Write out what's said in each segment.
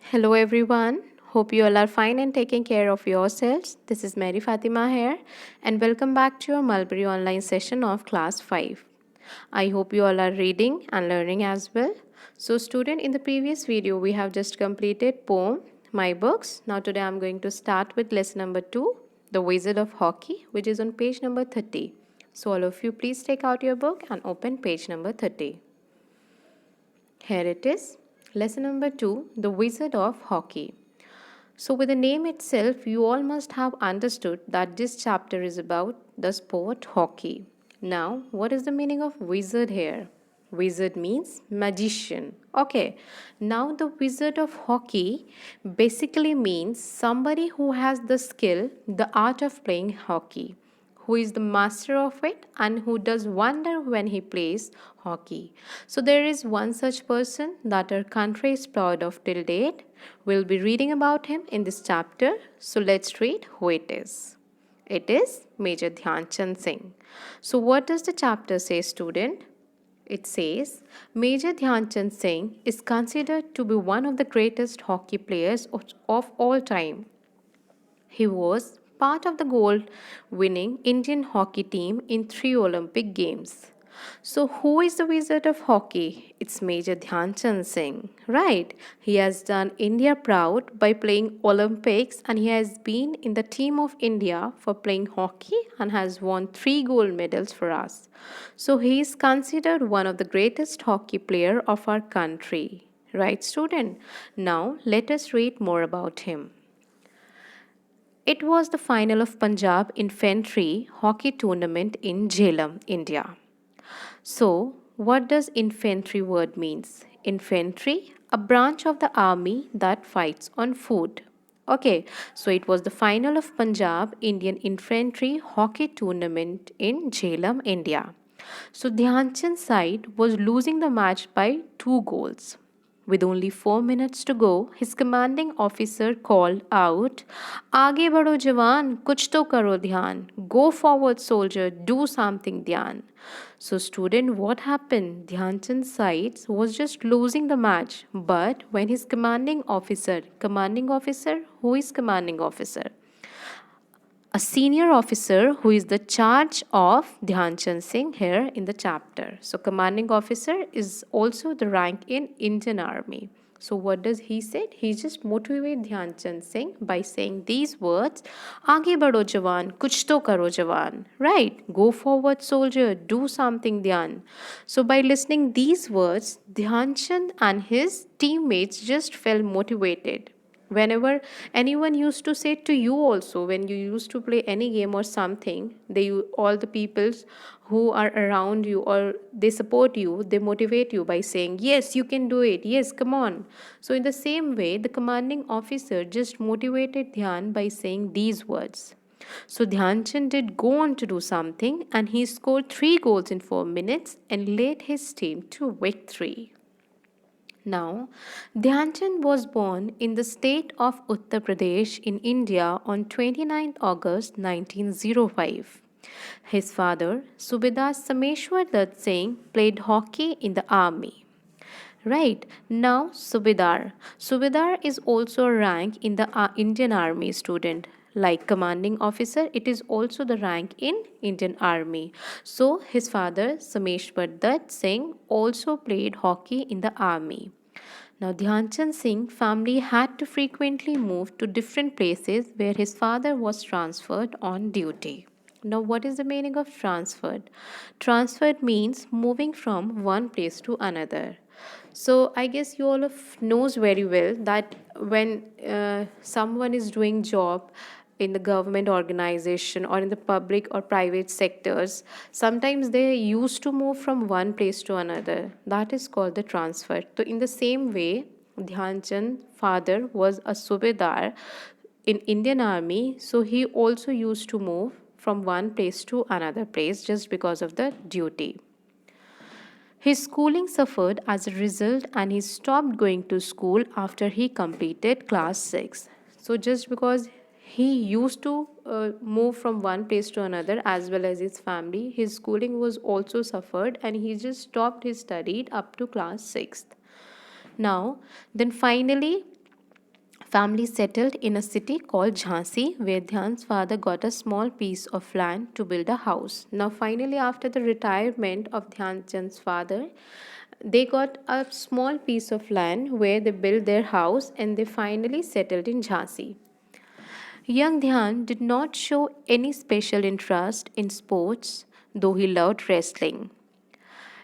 Hello everyone. Hope you all are fine and taking care of yourselves. This is Mary Fatima here and welcome back to your Mulberry online session of class 5. I hope you all are reading and learning as well. So student, in the previous video we have just completed poem My Books. Now today I'm going to start with lesson number 2, The Wizard of Hockey, which is on page number 30. So all of you please take out your book and open page number 30. Here it is. Lesson number 2, The Wizard of Hockey. So, with the name itself, you all must have understood that this chapter is about the sport hockey. Now, what is the meaning of wizard here? Wizard means magician. Okay, now the wizard of hockey basically means somebody who has the skill, the art of playing hockey, who is the master of it and who does wonder when he plays hockey. So there is one such person that our country is proud of till date. We'll be reading about him in this chapter. So let's read who it is. It is Major Dhyan Chand Singh. So what does the chapter say, student? It says Major Dhyan Chand Singh is considered to be one of the greatest hockey players of all time. He was part of the gold winning Indian hockey team in 3 Olympic Games. So, who is the wizard of hockey? It's Major Dhyan Chand Singh, right? He has done India proud by playing Olympics and he has been in the team of India for playing hockey and has won 3 gold medals for us. So, he is considered one of the greatest hockey player of our country. Right, student? Now, let us read more about him. It was the final of Punjab Infantry Hockey Tournament in Jhelum, India. So, what does infantry word means? Infantry, a branch of the army that fights on foot. Okay, so it was the final of Punjab Indian Infantry Hockey Tournament in Jhelum, India. So Dhyan Chand's side was losing the match by 2 goals. With only 4 minutes to go, his commanding officer called out, "Aage badho jawan, kuch to karo dhyan. Go forward, soldier, do something dhyan." So, student, what happened? Dhyan Chand's side was just losing the match, but when his commanding officer, who is commanding officer? A senior officer who is the charge of Dhyan Chand Singh here in the chapter. So commanding officer is also the rank in Indian Army. So what does he say? He just motivate Dhyan Chand Singh by saying these words, "Aage badho jawan, kuch to karo jawan." Right? Go forward, soldier. Do something, Dhyan. So by listening these words, Dhyan Chand and his teammates just felt motivated. Whenever anyone used to say to you also, when you used to play any game or something, all the peoples who are around you or they support you, they motivate you by saying, yes, you can do it, yes, come on. So in the same way, the commanding officer just motivated Dhyan by saying these words. So Dhyan Chand did go on to do something and he scored 3 goals in 4 minutes and led his team to victory. Now, Dhyan Chand was born in the state of Uttar Pradesh in India on 29 August 1905. His father, Subedar Sameshwar Dutt Singh, played hockey in the army. Right now, Subedar. Subedar is also a rank in the Indian Army, student. Like commanding officer, it is also the rank in Indian Army. So his father, Sameshwar Dutt Singh, also played hockey in the army. Now, Dhyan Chand Singh family had to frequently move to different places where his father was transferred on duty. Now, what is the meaning of transferred? Transferred means moving from one place to another. So, I guess you all of knows very well that when someone is doing job in the government organization or in the public or private sectors, sometimes they used to move from one place to another. That is called the transfer. So in the same way, Dhyan Chand father was a subedar in Indian army, so he also used to move from one place to another place just because of the duty. His schooling suffered as a result and he stopped going to school after he completed class 6. So, just because he used to move from one place to another as well as his family, his schooling was also suffered and he just stopped his study up to class 6th. Now, then finally, family settled in a city called Jhansi, where Dhyan's father got a small piece of land to build a house. Now, finally, after the retirement of Dhyan Chand's father, they got a small piece of land where they built their house and they finally settled in Jhansi. Young Dhyan did not show any special interest in sports, though he loved wrestling.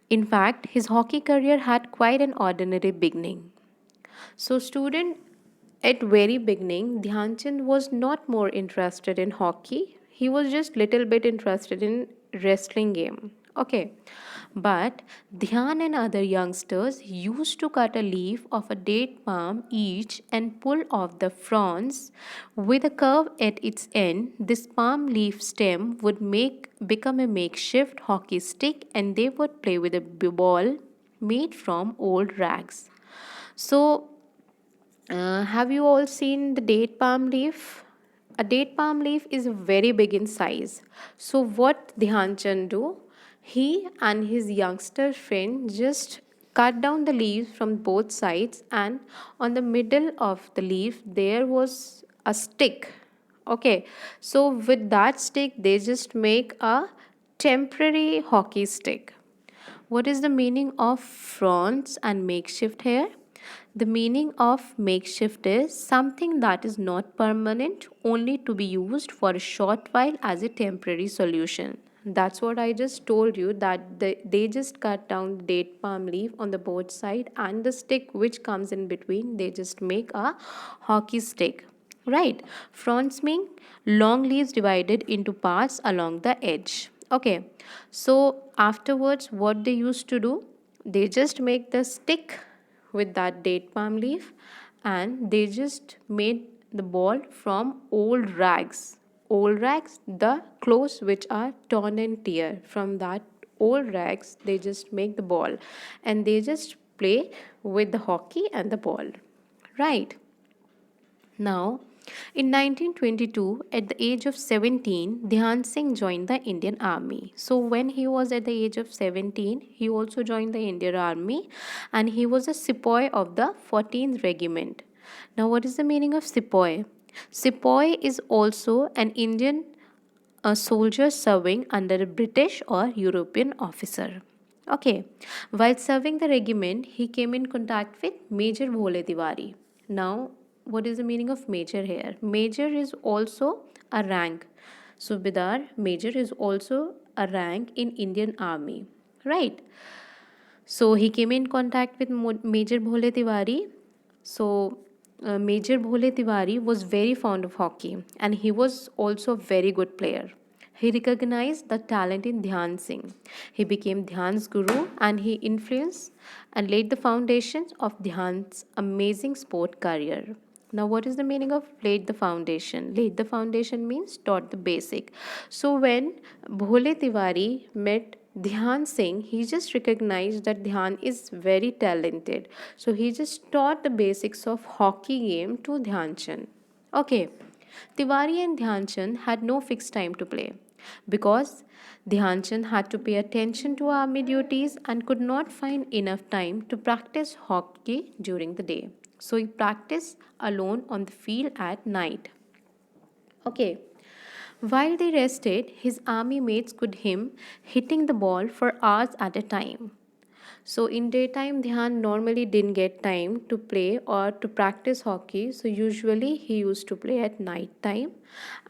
In fact, his hockey career had quite an ordinary beginning. So, student, at very beginning, Dhyanchand was not more interested in hockey. He was just little bit interested in wrestling game. Okay. But Dhyan and other youngsters used to cut a leaf of a date palm each and pull off the fronds with a curve at its end. This palm leaf stem would make become a makeshift hockey stick and they would play with a ball made from old rags. So have you all seen the date palm leaf? A date palm leaf is very big in size. So what Dhyanchand do? He and his youngster friend just cut down the leaves from both sides, and on the middle of the leaf there was a stick. Okay, so with that stick they just make a temporary hockey stick. What is the meaning of fronds and makeshift here? The meaning of makeshift is something that is not permanent, only to be used for a short while as a temporary solution. That's what I just told you, that they just cut down the date palm leaf on the both side and the stick which comes in between, they just make a hockey stick. Right. Fronds mean long leaves divided into parts along the edge. Okay. So afterwards, what they used to do, they just make the stick with that date palm leaf and they just made the ball from old rags. Old rags, the clothes which are torn and tear. From that old rags, they just make the ball and they just play with the hockey and the ball. Right. Now, in 1922, at the age of 17, Dhyan Singh joined the Indian Army. So, when he was at the age of 17, he also joined the Indian Army and he was a sepoy of the 14th Regiment. Now, what is the meaning of sepoy? Sepoy is also an Indian soldier serving under a British or European officer. Okay, while serving the regiment, he came in contact with Major Bhole Tiwari. Now, what is the meaning of major here? Major is also a rank. Subedar, major is also a rank in Indian Army, right? So he came in contact with Major Bhole Tiwari. So Major Bhole Tiwari was very fond of hockey and he was also a very good player. He recognized the talent in Dhyan Singh. He became Dhyan's guru and he influenced and laid the foundations of Dhyan's amazing sport career. Now, what is the meaning of laid the foundation? Laid the foundation means taught the basic. So, when Bhole Tiwari met Dhyan Singh, he just recognized that Dhyan is very talented. So, he just taught the basics of hockey game to Dhyan Chand. Okay, Tiwari and Dhyan Chand had no fixed time to play because Dhyan Chand had to pay attention to army duties and could not find enough time to practice hockey during the day. So he practiced alone on the field at night. Okay. While they rested, his army mates could him hitting the ball for hours at a time. So in daytime, Dhyan normally didn't get time to play or to practice hockey. So usually he used to play at night time,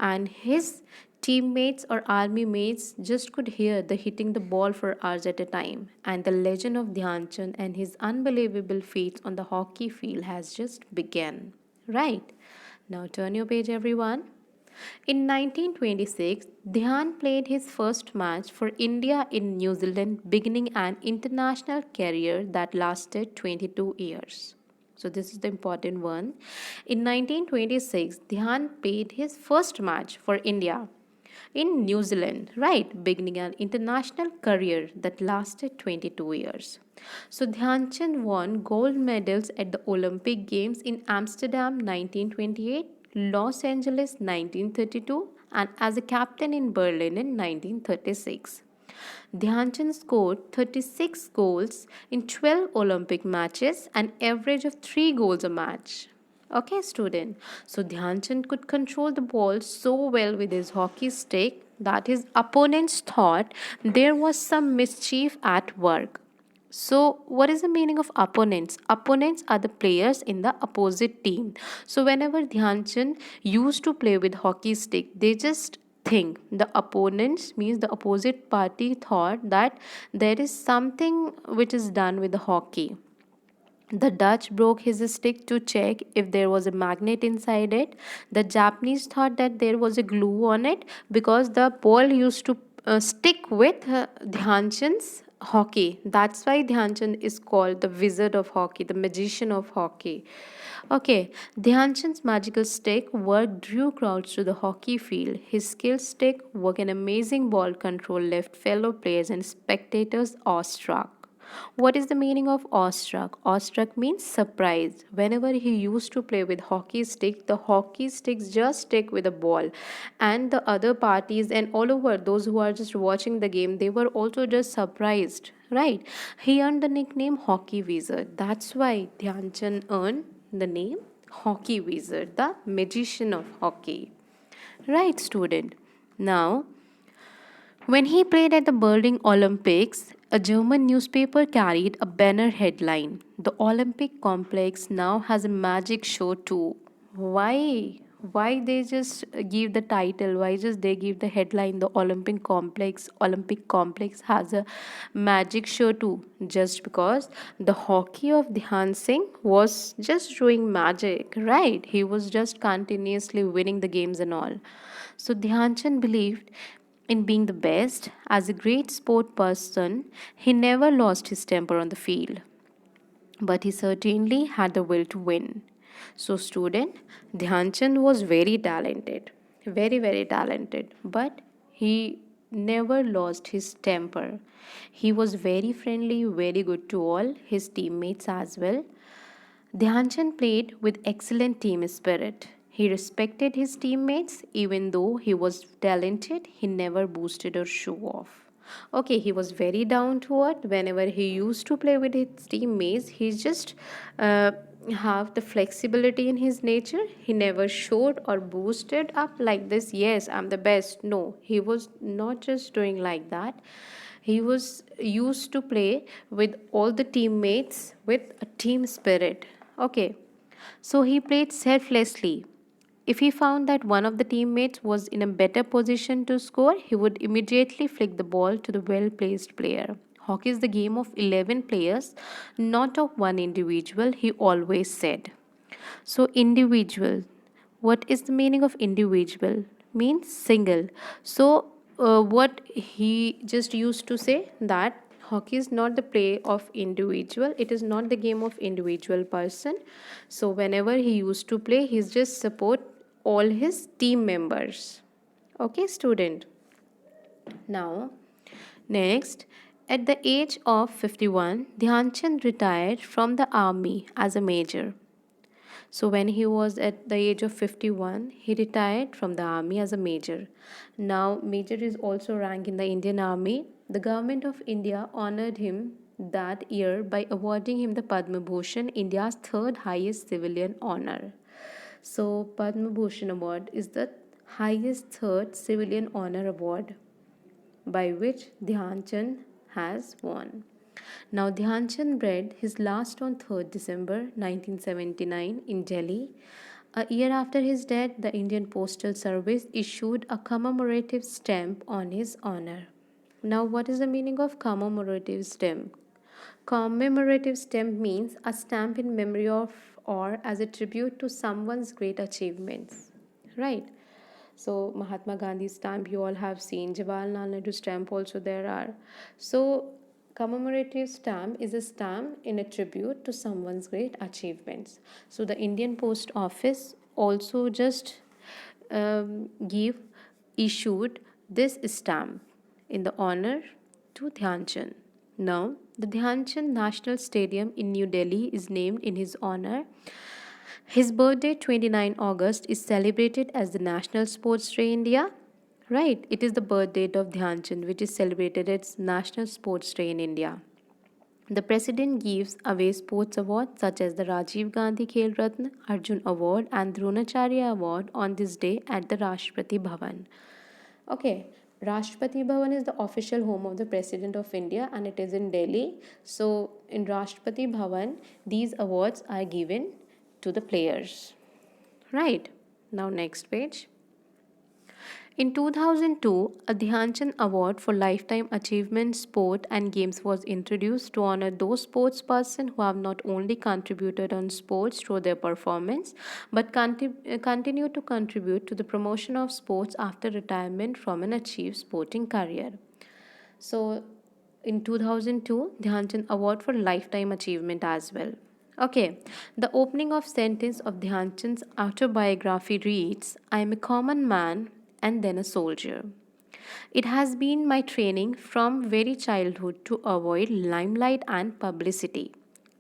and his teammates or army mates just could hear the hitting the ball for hours at a time. And the legend of Dhyan Chand and his unbelievable feats on the hockey field has just begun. Right. Now turn your page, everyone. In 1926, Dhyan played his first match for India in New Zealand, beginning an international career that lasted 22 years. So, this is the important one. In 1926, Dhyan played his first match for India in New Zealand, right, beginning an international career that lasted 22 years. So Dhyan Chand won gold medals at the Olympic Games in Amsterdam 1928, Los Angeles 1932, and as a captain in Berlin in 1936. Dhyan Chand scored 36 goals in 12 Olympic matches, an average of 3 goals a match. Okay, student. So Dhyan Chand could control the ball so well with his hockey stick that his opponents thought there was some mischief at work. So, what is the meaning of opponents? Opponents are the players in the opposite team. So, whenever Dhyan Chand used to play with hockey stick, they just think the opponents means the opposite party thought that there is something which is done with the hockey. The Dutch broke his stick to check if there was a magnet inside it. The Japanese thought that there was a glue on it because the ball used to stick with Dhyan Chand's hockey. That's why Dhyan Chand is called the wizard of hockey, the magician of hockey. Okay, Dhyan Chand's magical stick work drew crowds to the hockey field. His skill stick work and amazing ball control left fellow players and spectators awestruck. What is the meaning of awestruck? Awestruck means surprised. Whenever he used to play with hockey stick, the hockey sticks just stick with a ball. And the other parties and all over those who are just watching the game, they were also just surprised. Right? He earned the nickname Hockey Wizard. That's why Dhyan Chand earned the name Hockey Wizard, the magician of hockey. Right, student? Now, when he played at the Berlin Olympics, a German newspaper carried a banner headline: "The Olympic complex now has a magic show too." Why? Why they just give the title? Why just they give the headline the Olympic complex has a magic show too? Just because the hockey of Dhyan Singh was just doing magic, right? He was just continuously winning the games and all. So Dhyan Chand believed in being the best. As a great sport person, he never lost his temper on the field, but he certainly had the will to win. So, student, Dhyan Chand was very talented, very talented, but he never lost his temper. He was very friendly, very good to all his teammates as well. Dhyanchand played with excellent team spirit. He respected his teammates even though he was talented, he never boosted or show off. Okay, he was very down to earth. Whenever he used to play with his teammates, he just uh, have the flexibility in his nature. He never showed or boosted up like this. Yes, I'm the best. No, he was not just doing like that. He was used to play with all the teammates with a team spirit. Okay, so he played selflessly. If he found that one of the teammates was in a better position to score, he would immediately flick the ball to the well placed player. Hockey is the game of 11 players, not of one individual, he always said. So, individual. What is the meaning of individual? Means single. So, what he just used to say that hockey is not the play of individual. It is not the game of individual person. So, whenever he used to play, he's just support all his team members. Okay, student. Now, next, at the age of 51, Dhyan Chand retired from the army as a major. So, when he was at the age of 51, he retired from the army as a major. Now, major is also rank in the Indian Army. The government of India honored him that year by awarding him the Padma Bhushan, India's third highest civilian honor. So, Padma Bhushan Award is the highest third civilian honor award by which Dhyan Chand has won. Now, Dhyan Chand read his last on 3rd December 1979 in Delhi. A year after his death, the Indian Postal Service issued a commemorative stamp on his honor. Now, what is the meaning of commemorative stamp? Commemorative stamp means a stamp in memory of or as a tribute to someone's great achievements. Right? So Mahatma Gandhi stamp you all have seen. Jawaharlal Nehru stamp also there are. So commemorative stamp is a stamp in a tribute to someone's great achievements. So the Indian Post Office also just give issued this stamp in the honor to Dhyan Chand. Now, the Dhyan Chand National Stadium in New Delhi is named in his honor. His birthday, 29 August, is celebrated as the National Sports Day India. Right, it is the birth date of Dhyan Chand, which is celebrated as National Sports Day in India. The president gives away sports awards such as the Rajiv Gandhi Khel Ratna, Arjun Award, and Dronacharya Award on this day at the Rashtrapati Bhavan. Okay, Rashtrapati Bhavan is the official home of the President of India and it is in Delhi. So, in Rashtrapati Bhavan, these awards are given to the players. Right, now next page. In 2002, a Dhyan Chand Award for Lifetime Achievement Sport and Games was introduced to honor those sportspersons who have not only contributed on sports through their performance but continue to contribute to the promotion of sports after retirement from an achieved sporting career. So, in 2002, Dhyan Chand Award for Lifetime Achievement as well. Okay, the opening of sentence of Dhyan Chand's autobiography reads, I am a common man and then a soldier. It has been my training from very childhood to avoid limelight and publicity.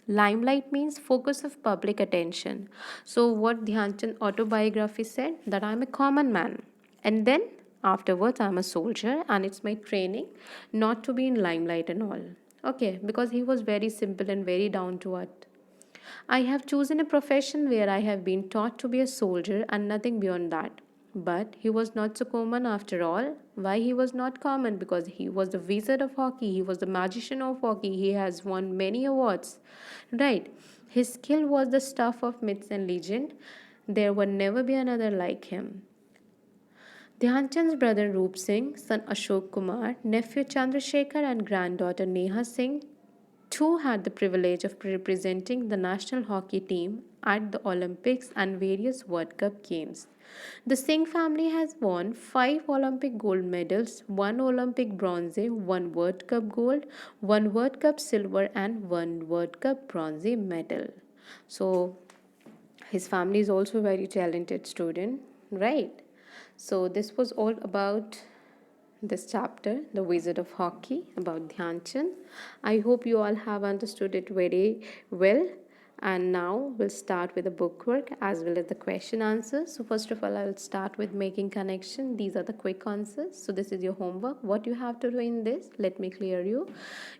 Limelight means focus of public attention. So, what Dhyan Chand autobiography said that I am a common man, and then afterwards I am a soldier, and it's my training not to be in limelight and all. Okay, because he was very simple and very down to earth. I have chosen a profession where I have been taught to be a soldier and nothing beyond that. But he was not so common after all. Why he was not common? Because he was the wizard of hockey, he was the magician of hockey, he has won many awards. Right. His skill was the stuff of myths and legend. There would never be another like him. Dhyanchand's brother Roop Singh, son Ashok Kumar, nephew Chandrasekhar, and granddaughter Neha Singh too had the privilege of representing the national hockey team at the Olympics and various World Cup games. The Singh family has won 5 Olympic gold medals, 1 Olympic bronze, 1 World Cup gold, 1 World Cup silver, and 1 World Cup bronze medal. So, his family is also very talented student, right? So, this was all about this chapter, The Wizard of Hockey, about Dhyan Chand. I hope you all have understood it very well. And now we'll start with the bookwork as well as the question answers. So first of all, I will start with making connection. These are the quick answers. So this is your homework. What you have to do in this, let me clear you.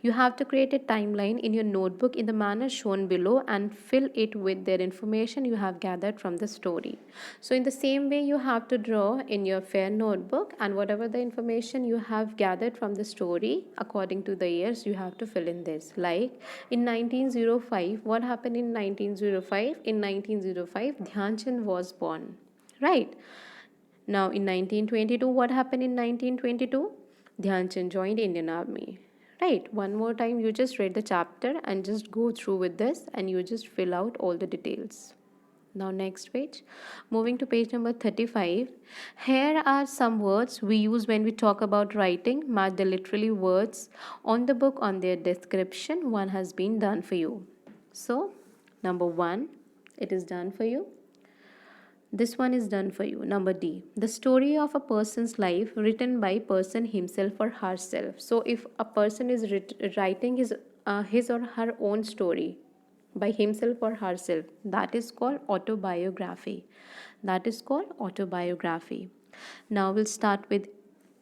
You have to create a timeline in your notebook in the manner shown below and fill it with their information you have gathered from the story. So in the same way, you have to draw in your fair notebook and whatever the information you have gathered from the story according to the years, you have to fill in this. Like in 1905, what happened in 1905? In 1905, Dhyan Chand was born, right? Now in 1922, what happened in 1922? Dhyan Chand joined Indian Army. Right, one more time you just read the chapter and just go through with this and you just fill out all the details. Now next page. Moving to page number 35. Here are some words we use when we talk about writing. Mark the literally words on the book on their description. One has been done for you. So, number 1, it is done for you. This one is done for you. Number D, the story of a person's life written by person himself or herself. So if a person is writing his or her own story by himself or herself, that is called autobiography. That is called autobiography. Now we'll start with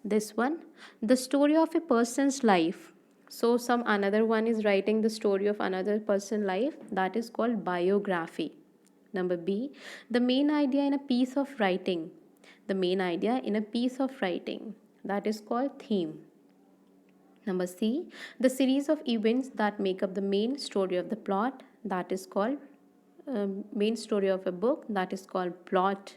this one, the story of a person's life. So some another one is writing the story of another person's life, that is called biography. Number B, the main idea in a piece of writing. The main idea in a piece of writing, that is called theme. Number C, the series of events that make up the main story of the plot, that is called main story of a book, that is called plot.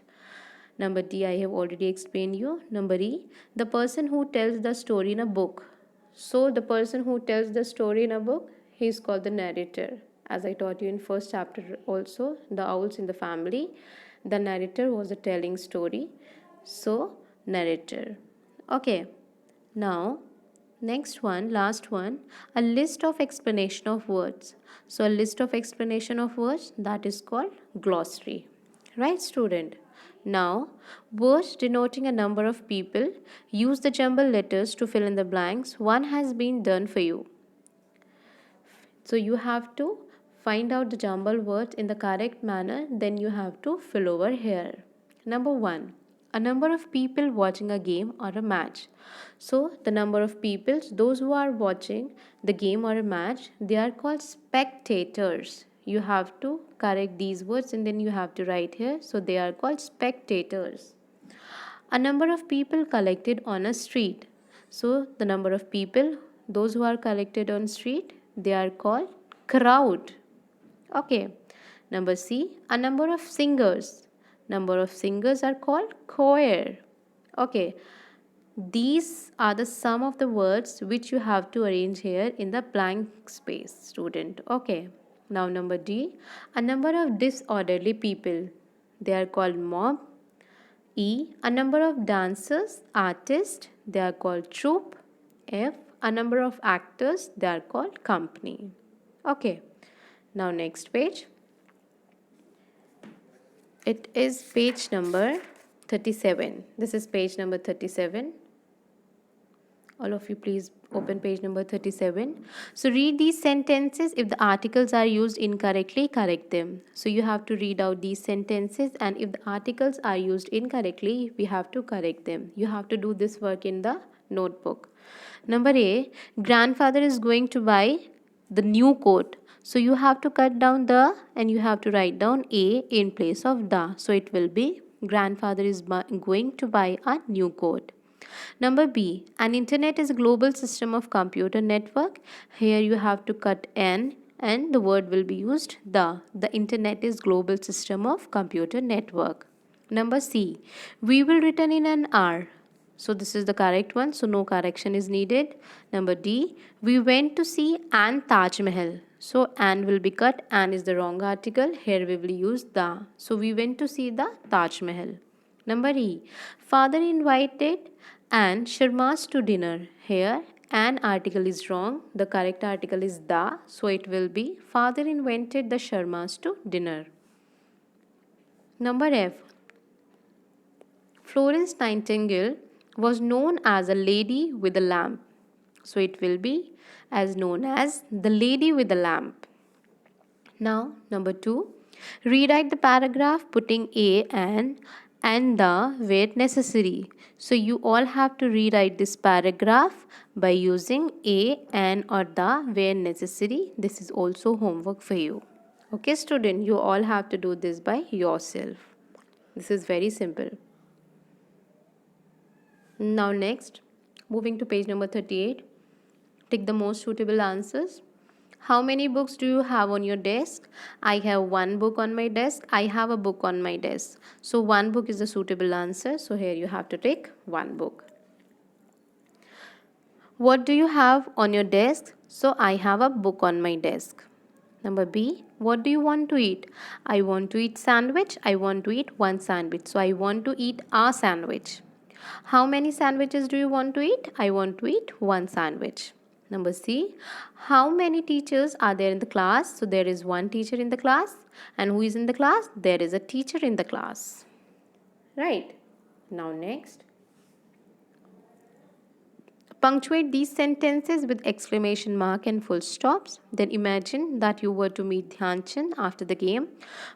Number D, I have already explained you. Number E, the person who tells the story in a book. So the person who tells the story in a book, he is called the narrator. As I taught you in first chapter also, the owls in the family, the narrator was a telling story. So narrator. Okay. Now next one, last one, a list of explanation of words. So a list of explanation of words, that is called glossary. Right, student? Now, words denoting a number of people, use the jumble letters to fill in the blanks. One has been done for you. So you have to find out the jumble words in the correct manner, then you have to fill over here. Number 1, A number of people watching a game or a match. So the number of people, those who are watching the game or a match, they are called spectators. You have to correct these words and then you have to write here. So they are called spectators. A number of people collected on a street. So the number of people, those who are collected on street, they are called crowd. Okay. Number C, a number of singers. Number of singers are called choir. Okay. These are the sum of the words which you have to arrange here in the blank space, student. Okay. Now number D, a number of disorderly people. They are called mob. E, a number of dancers, artists, they are called troupe. F, a number of actors, they are called company. Okay. Now next page. It is page number 37. This is page number 37. All of you please open page number 37. So read these sentences. If the articles are used incorrectly, correct them. So you have to read out these sentences, and if the articles are used incorrectly, we have to correct them. You have to do this work in the notebook. Number A, grandfather is going to buy the new coat. So you have to cut down the and you have to write down A in place of the. So it will be grandfather is going to buy a new coat. Number B, an internet is a global system of computer network. Here you have to cut N and the word will be used the. The internet is global system of computer network. Number C, we will return in an hour. So this is the correct one, so no correction is needed. Number D, we went to see an Taj Mahal. So an will be cut, an is the wrong article. Here we will use the. So we went to see the Taj Mahal. Number E, father invited Anne Sharmas to dinner. Here an article is wrong. The correct article is the. So it will be father invited the Sharmas to dinner. Number F, Florence Nightingale was known as a lady with a lamp. So it will be as known as the lady with a lamp. Now number 2, rewrite the paragraph putting a and the where necessary. So you all have to rewrite this paragraph by using a and or the where necessary. This is also homework for you. Okay student, you all have to do this by yourself. This is very simple. Now next, moving to page number 38, take the most suitable answers. How many books do you have on your desk? I have one book on my desk. I have a book on my desk. So one book is the suitable answer. So here you have to take one book. What do you have on your desk? So I have a book on my desk. Number B, what do you want to eat? I want to eat sandwich. I want to eat one sandwich. So I want to eat a sandwich. How many sandwiches do you want to eat? I want to eat one sandwich. Number C, how many teachers are there in the class? So there is one teacher in the class. And who is in the class? There is a teacher in the class. Right. Now next. Punctuate these sentences with exclamation mark and full stops. Then imagine that you were to meet Dhyan Chand after the game.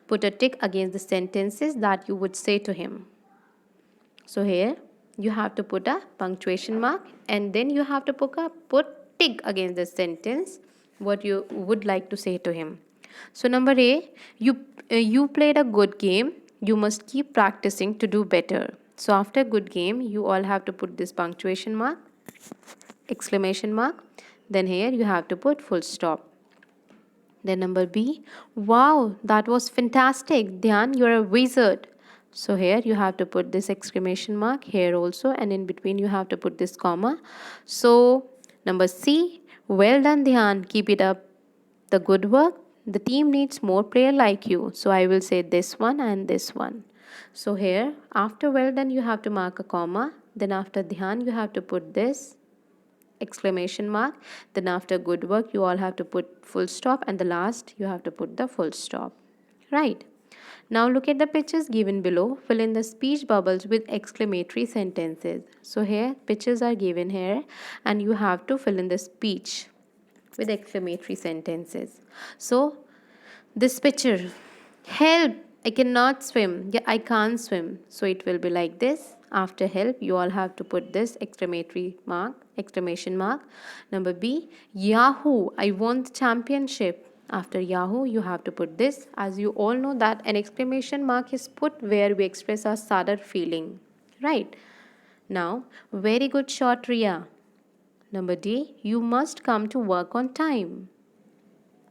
Put a tick against the sentences that you would say to him. So here you have to put a punctuation mark and then you have to put tick against the sentence what you would like to say to him. So number A, you played a good game. You must keep practicing to do better. So after good game, you all have to put this punctuation mark, exclamation mark. Then here you have to put full stop. Then number B, wow, that was fantastic. Dhyan, you're a wizard. So here you have to put this exclamation mark here also, and in between you have to put this comma. So number C, well done Dhyan, keep it up the good work. The team needs more player like you. So I will say this one and this one. So here after well done you have to mark a comma. Then after Dhyan you have to put this exclamation mark. Then after good work you all have to put full stop, and the last you have to put the full stop. Right. Now look at the pictures given below. Fill in the speech bubbles with exclamatory sentences. So here pictures are given here and you have to fill in the speech with exclamatory sentences. So this picture, help, I cannot swim. Yeah, I can't swim. So it will be like this. After help, you all have to put this exclamation mark. Number B, Yahoo, I won the championship. After Yahoo, you have to put this. As you all know that an exclamation mark is put where we express our sadder feeling. Right? Now, very good shot, Ria. Number D, you must come to work on time.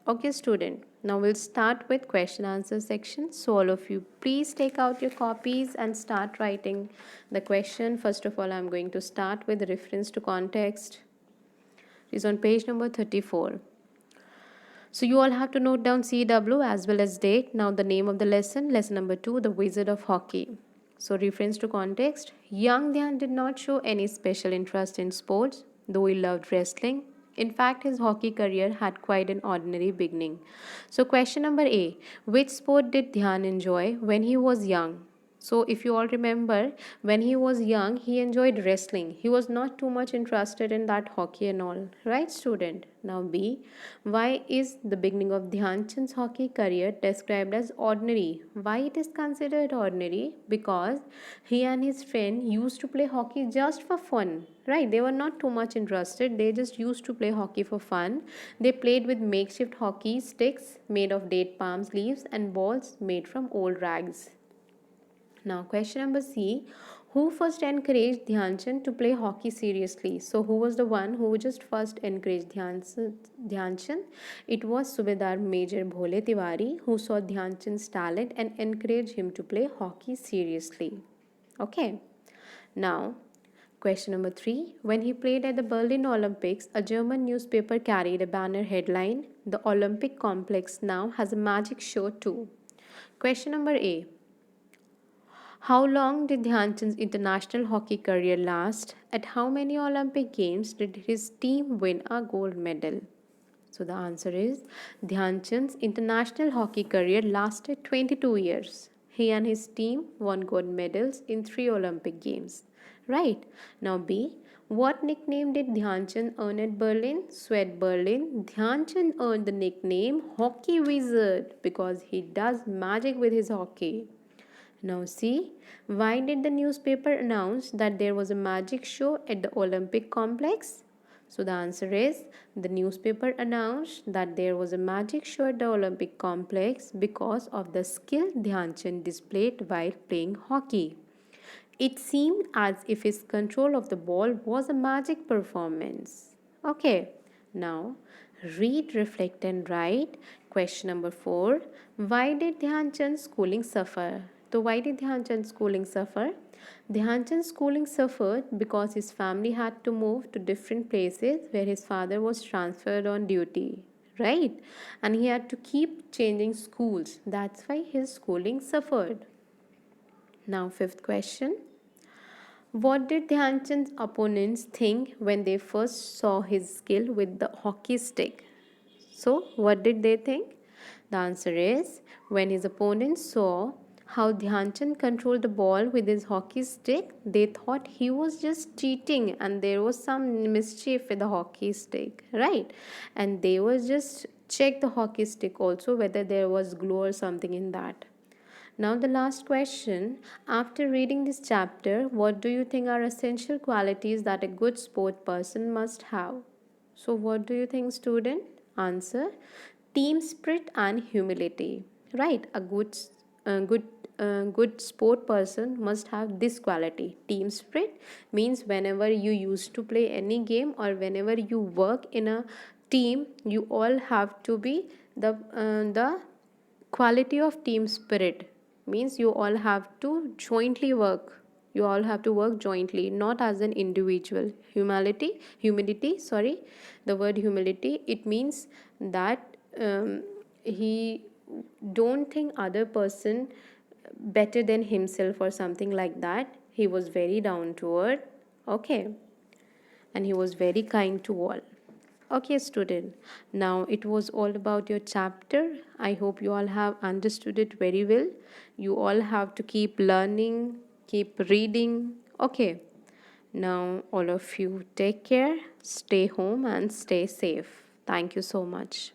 Okay, student. Now we'll start with question answer section. So all of you, please take out your copies and start writing the question. First of all, I'm going to start with reference to context. It is on page number 34. So you all have to note down CW as well as date. Now the name of the lesson number 2, The Wizard of Hockey. So reference to context, young Dhyan did not show any special interest in sports, though he loved wrestling. In fact, his hockey career had quite an ordinary beginning. So question number A, which sport did Dhyan enjoy when he was young? So if you all remember, when he was young, he enjoyed wrestling. He was not too much interested in that hockey and all. Right, student? Now B, why is the beginning of Dhyan Chand's hockey career described as ordinary? Why it is considered ordinary? Because he and his friend used to play hockey just for fun. Right, they were not too much interested. They just used to play hockey for fun. They played with makeshift hockey sticks made of date palm leaves and balls made from old rags. Now, question number C, who first encouraged Dhyan Chand to play hockey seriously? So, who was the one who just first encouraged Dhyan Chand? It was Subedar Major Bhole Tiwari who saw Dhyan Chand's talent and encouraged him to play hockey seriously. Okay. Now, question number 3. When he played at the Berlin Olympics, a German newspaper carried a banner headline, "The Olympic complex now has a magic show too." Question number A. How long did Dhyan Chand's international hockey career last? At how many Olympic Games did his team win a gold medal? So the answer is Dhyan Chand's international hockey career lasted 22 years. He and his team won gold medals in 3 Olympic Games. Right. Now B. What nickname did Dhyan Chand earn at Berlin? So at Berlin, Dhyan Chand earned the nickname Hockey Wizard because he does magic with his hockey. Now see, why did the newspaper announce that there was a magic show at the Olympic complex? So the answer is the newspaper announced that there was a magic show at the Olympic complex because of the skill Dhyan Chand displayed while playing hockey. It seemed as if his control of the ball was a magic performance. Okay, now read, reflect, and write. Question number 4. Why did Dhyan Chand's schooling suffer? So, why did Dhyan Chand's schooling suffer? Dhyan Chand's schooling suffered because his family had to move to different places where his father was transferred on duty. Right? And he had to keep changing schools. That's why his schooling suffered. Now, fifth question. What did Dhyan Chand's opponents think when they first saw his skill with the hockey stick? So, what did they think? The answer is when his opponents saw how Dhyan Chand controlled the ball with his hockey stick, they thought he was just cheating and there was some mischief with the hockey stick, right? And they was just check the hockey stick also whether there was glue or something in that. Now, the last question. After reading this chapter, what do you think are essential qualities that a good sport person must have? So, what do you think, student? Answer: team spirit and humility. Right? Good sport person must have this quality. Team spirit means whenever you used to play any game or whenever you work in a team, you all have to be the quality of team spirit means you all have to jointly work. You all have to work jointly, not as an individual. Humility, sorry, the word humility, it means that he don't think other person better than himself or something like that. He was very down to earth, okay, and he was very kind to all. Okay, student. Now it was all about your chapter. I hope you all have understood it very well. You all have to keep learning, keep reading. Okay. Now, all of you take care, stay home, and stay safe. Thank you so much.